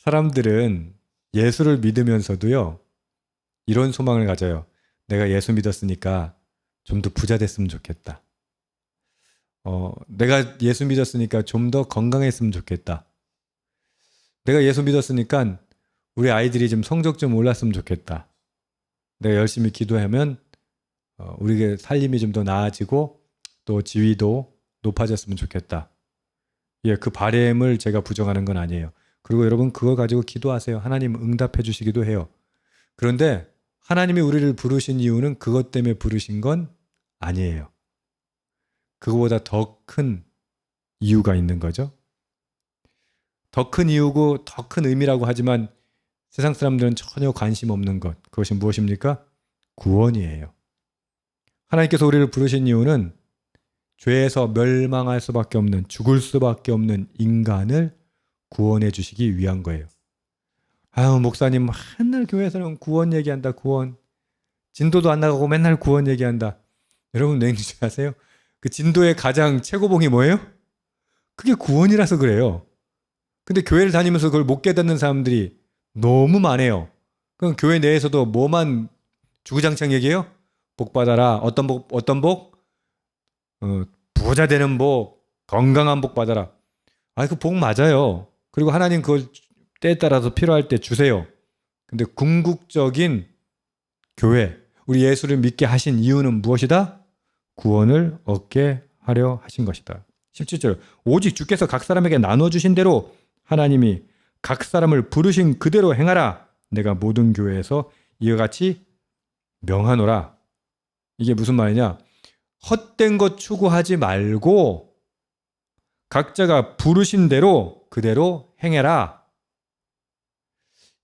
사람들은 예수를 믿으면서도요, 이런 소망을 가져요. 내가 예수 믿었으니까 좀 더 부자 됐으면 좋겠다. 내가 예수 믿었으니까 좀 더 건강했으면 좋겠다. 내가 예수 믿었으니까 우리 아이들이 좀 성적 좀 올랐으면 좋겠다. 내가 열심히 기도하면 우리의 살림이 좀 더 나아지고 또 지위도 높아졌으면 좋겠다. 예, 그 바램을 제가 부정하는 건 아니에요. 그리고 여러분 그거 가지고 기도하세요. 하나님 응답해 주시기도 해요. 그런데 하나님이 우리를 부르신 이유는 그것 때문에 부르신 건 아니에요. 그거보다 더 큰 이유가 있는 거죠. 더 큰 이유고 더 큰 의미라고 하지만 세상 사람들은 전혀 관심 없는 것. 그것이 무엇입니까? 구원이에요. 하나님께서 우리를 부르신 이유는 죄에서 멸망할 수밖에 없는, 죽을 수밖에 없는 인간을 구원해 주시기 위한 거예요. 아유, 목사님 맨날 교회에서는 구원 얘기한다. 구원. 진도도 안 나가고 맨날 구원 얘기한다. 여러분 냉정히 아세요? 그 진도의 가장 최고봉이 뭐예요? 그게 구원이라서 그래요. 근데 교회를 다니면서 그걸 못 깨닫는 사람들이 너무 많아요. 그럼 교회 내에서도 뭐만 주구장창 얘기해요? 복 받아라. 어떤 복? 어떤 복? 부자 되는 복, 건강한 복 받아라. 그 복 맞아요. 그리고 하나님 그걸 때에 따라서 필요할 때 주세요. 근데 궁극적인 교회, 우리 예수를 믿게 하신 이유는 무엇이다? 구원을 얻게 하려 하신 것이다. 17절, 오직 주께서 각 사람에게 나눠주신 대로 하나님이 각 사람을 부르신 그대로 행하라. 내가 모든 교회에서 이와 같이 명하노라. 이게 무슨 말이냐? 헛된 것 추구하지 말고 각자가 부르신 대로 그대로 행해라.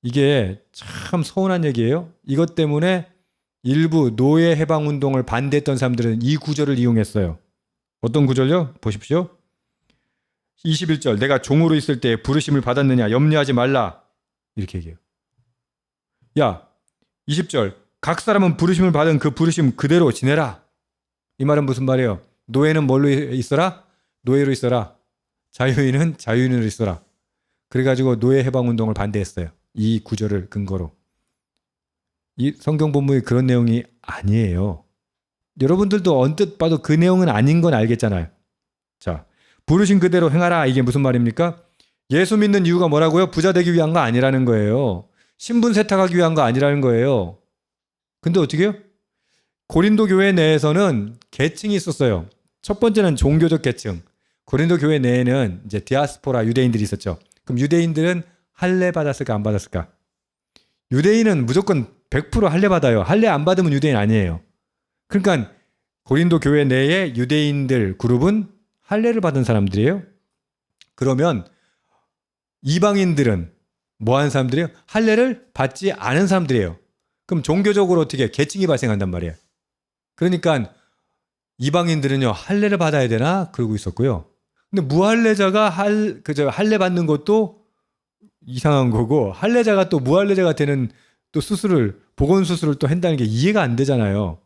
이게 참 서운한 얘기예요. 이것 때문에 일부 노예 해방 운동을 반대했던 사람들은 이 구절을 이용했어요. 어떤 구절요? 보십시오. 21절, 내가 종으로 있을 때 부르심을 받았느냐 염려하지 말라. 이렇게 얘기해요. 야, 20절, 각 사람은 부르심을 받은 그 부르심 그대로 지내라. 이 말은 무슨 말이에요? 노예는 뭘로 있어라? 노예로 있어라. 자유인은 자유인으로 있어라. 그래가지고 노예 해방 운동을 반대했어요. 이 구절을 근거로. 이 성경 본문이 그런 내용이 아니에요. 여러분들도 언뜻 봐도 그 내용은 아닌 건 알겠잖아요. 자, 부르신 그대로 행하라. 이게 무슨 말입니까? 예수 믿는 이유가 뭐라고요? 부자 되기 위한 거 아니라는 거예요. 신분 세탁하기 위한 거 아니라는 거예요. 근데 어떻게 해요? 고린도 교회 내에서는 계층이 있었어요. 첫 번째는 종교적 계층. 고린도 교회 내에는 이제 디아스포라 유대인들이 있었죠. 그럼 유대인들은 할례 받았을까 안 받았을까? 유대인은 무조건 100% 할례 받아요. 할례 안 받으면 유대인 아니에요. 그러니까 고린도 교회 내의 유대인들 그룹은 할례를 받은 사람들이에요. 그러면 이방인들은 뭐 하는 사람들이에요? 할례를 받지 않은 사람들이에요. 그럼 종교적으로 어떻게 계층이 발생한단 말이에요. 그러니까 이방인들은요 할례를 받아야 되나 그러고 있었고요. 근데 무할례자가 할례 받는 것도 이상한 거고 할례자가 또 무할례자가 되는 또 수술을 보건 수술을 또 한다는 게 이해가 안 되잖아요.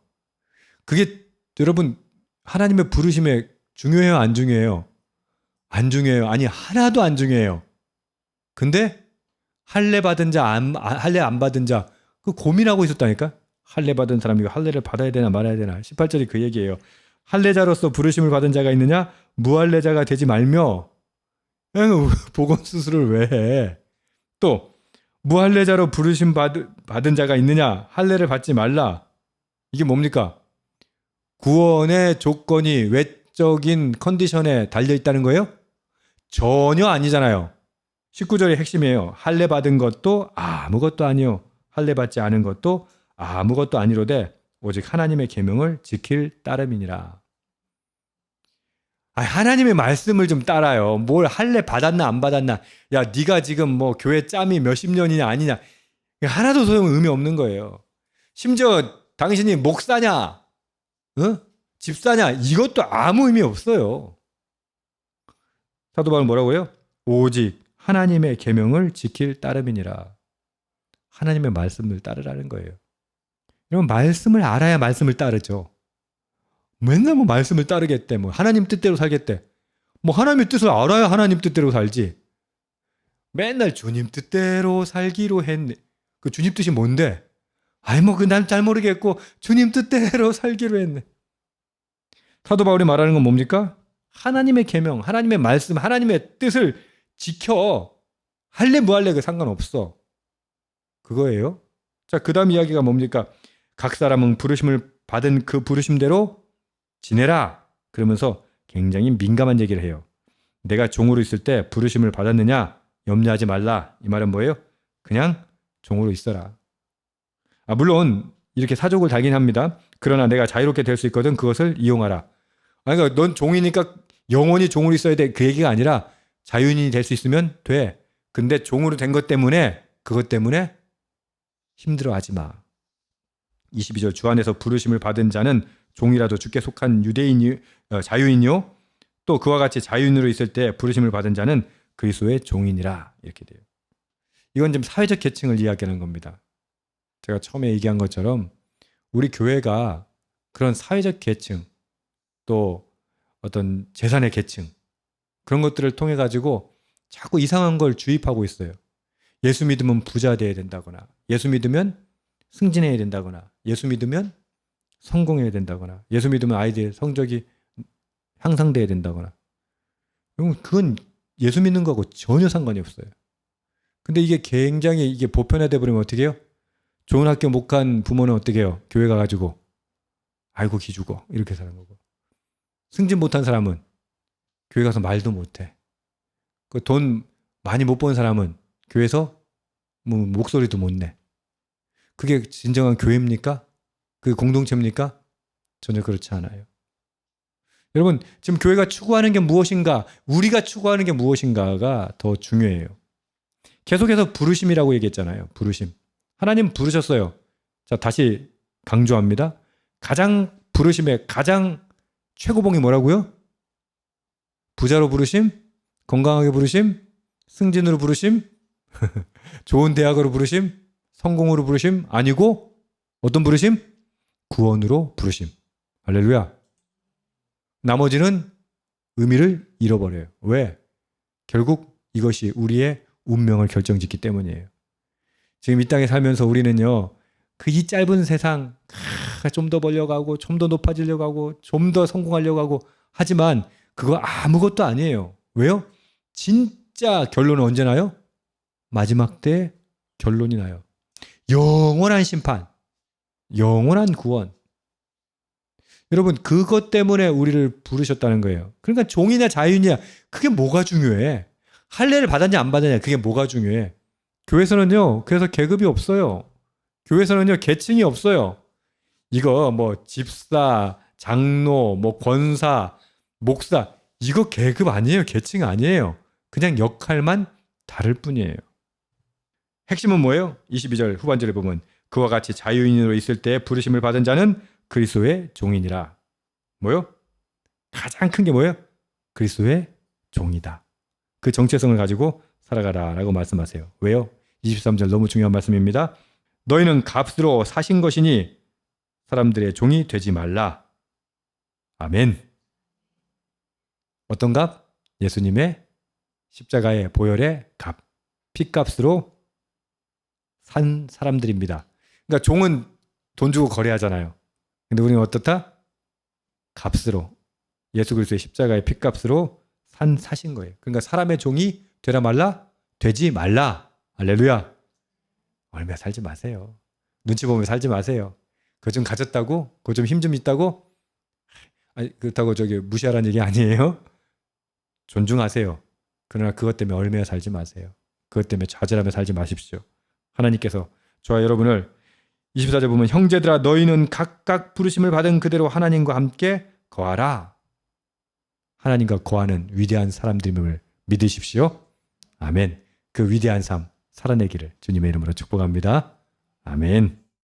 그게 여러분 하나님의 부르심에 중요해요, 안 중요해요? 안 중요해요. 아니 하나도 안 중요해요. 근데 할례 받은 자, 할례 안 받은 자 그 고민하고 있었다니까. 할례 받은 사람이 할례를 받아야 되나 말아야 되나. 18절이 그 얘기예요. 할례자로서 부르심을 받은 자가 있느냐? 무할례자가 되지 말며. 보건 수술을 왜 해? 또 무할례자로 부르심 받은 자가 있느냐? 할례를 받지 말라. 이게 뭡니까? 구원의 조건이 외적인 컨디션에 달려 있다는 거예요? 전혀 아니잖아요. 19절의 핵심이에요. 할례 받은 것도 아무것도 아니요. 할례 받지 않은 것도 아무것도 아니로되 오직 하나님의 계명을 지킬 따름이니라. 하나님의 말씀을 좀 따라요. 뭘 할례 받았나 안 받았나. 야, 네가 지금 뭐 교회 짬이 몇십 년이냐 아니냐. 하나도 의미 없는 거예요. 심지어 당신이 목사냐, 집사냐 이것도 아무 의미 없어요. 사도 바울은 뭐라고 해요? 오직 하나님의 계명을 지킬 따름이니라. 하나님의 말씀을 따르라는 거예요. 여러분 말씀을 알아야 말씀을 따르죠. 맨날 뭐 말씀을 따르겠대, 뭐 하나님 뜻대로 살겠대. 뭐 하나님의 뜻을 알아야 하나님 뜻대로 살지. 맨날 주님 뜻대로 살기로 했네. 그 주님 뜻이 뭔데? 아이 뭐 그 난 잘 모르겠고 주님 뜻대로 살기로 했네. 사도 바울이 말하는 건 뭡니까? 하나님의 계명, 하나님의 말씀, 하나님의 뜻을 지켜. 할래 뭐 할래 그 상관없어. 그거예요. 자, 그다음 이야기가 뭡니까? 각 사람은 부르심을 받은 그 부르심대로 지내라. 그러면서 굉장히 민감한 얘기를 해요. 내가 종으로 있을 때 부르심을 받았느냐? 염려하지 말라. 이 말은 뭐예요? 그냥 종으로 있어라. 물론 이렇게 사족을 달긴 합니다. 그러나 내가 자유롭게 될 수 있거든 그것을 이용하라. 그러니까 넌 종이니까 영원히 종으로 있어야 돼. 그 얘기가 아니라 자유인이 될 수 있으면 돼. 근데 종으로 된 것 때문에 그것 때문에 힘들어하지 마. 22절 주 안에서 부르심을 받은 자는 종이라도 주께 속한 자유인이요 또 그와 같이 자유인으로 있을 때 부르심을 받은 자는 그리스도의 종이니라. 이렇게 돼요. 이건 좀 사회적 계층을 이야기하는 겁니다. 제가 처음에 얘기한 것처럼 우리 교회가 그런 사회적 계층 또 어떤 재산의 계층 그런 것들을 통해 가지고 자꾸 이상한 걸 주입하고 있어요. 예수 믿으면 부자 돼야 된다거나 예수 믿으면 승진해야 된다거나 예수 믿으면 성공해야 된다거나 예수 믿으면 아이들의 성적이 향상돼야 된다거나 그건 예수 믿는 거하고 전혀 상관이 없어요. 근데 이게 굉장히 이게 보편화돼 버리면 어떻게 해요? 좋은 학교 못 간 부모는 어떻게 해요? 교회 가가지고 아이고 기주고 이렇게 사는 거고 승진 못한 사람은 교회 가서 말도 못해. 그 돈 많이 못 번 사람은 교회에서 뭐 목소리도 못 내. 그게 진정한 교회입니까? 그게 공동체입니까? 전혀 그렇지 않아요. 여러분 지금 교회가 추구하는 게 무엇인가 우리가 추구하는 게 무엇인가가 더 중요해요. 계속해서 부르심이라고 얘기했잖아요. 부르심. 하나님 부르셨어요. 자, 다시 강조합니다. 가장 부르심의 가장 최고봉이 뭐라고요? 부자로 부르심? 건강하게 부르심? 승진으로 부르심? 좋은 대학으로 부르심? 성공으로 부르심? 아니고 어떤 부르심? 구원으로 부르심. 할렐루야. 나머지는 의미를 잃어버려요. 왜? 결국 이것이 우리의 운명을 결정짓기 때문이에요. 지금 이 땅에 살면서 우리는요, 그 이 짧은 세상 좀 더 벌려고 하고 좀 더 높아지려고 하고 좀 더 성공하려고 하고 하지만 그거 아무것도 아니에요. 왜요? 진짜 결론은 언제 나요? 마지막 때 결론이 나요. 영원한 심판, 영원한 구원. 여러분 그것 때문에 우리를 부르셨다는 거예요. 그러니까 종이냐 자유냐 그게 뭐가 중요해? 할례를 받았냐 안 받았냐 그게 뭐가 중요해? 교회에서는요 그래서 계급이 없어요. 교회에서는요 계층이 없어요. 이거 뭐 집사, 장로, 뭐 권사, 목사 이거 계급 아니에요. 계층 아니에요. 그냥 역할만 다를 뿐이에요. 핵심은 뭐예요? 22절 후반절에 보면 그와 같이 자유인으로 있을 때 부르심을 받은 자는 그리스도의 종이니라. 뭐요? 가장 큰 게 뭐예요? 그리스도의 종이다. 그 정체성을 가지고 살아가라라고 말씀하세요. 왜요? 23절 너무 중요한 말씀입니다. 너희는 값으로 사신 것이니 사람들의 종이 되지 말라. 아멘. 어떤 값? 예수님의 십자가의 보혈의 값. 피값으로 산 사람들입니다. 그러니까 종은 돈 주고 거래하잖아요. 근데 우리는 어떻다? 값으로 예수 그리스도의 십자가의 피값으로 사신 거예요. 그러니까 사람의 종이 되라 말라? 되지 말라. 할렐루야. 얼마 살지 마세요. 눈치 보면 살지 마세요. 그거 좀 가졌다고? 그거 좀 힘 좀 있다고? 아니, 그렇다고 저기 무시하라는 얘기 아니에요. 존중하세요. 그러나 그것 때문에 얼매여 살지 마세요. 그것 때문에 좌절하며 살지 마십시오. 하나님께서 저와 여러분을 24절 보면 형제들아 너희는 각각 부르심을 받은 그대로 하나님과 함께 거하라. 하나님과 거하는 위대한 사람들임을 믿으십시오. 아멘. 그 위대한 삶 살아내기를 주님의 이름으로 축복합니다. 아멘.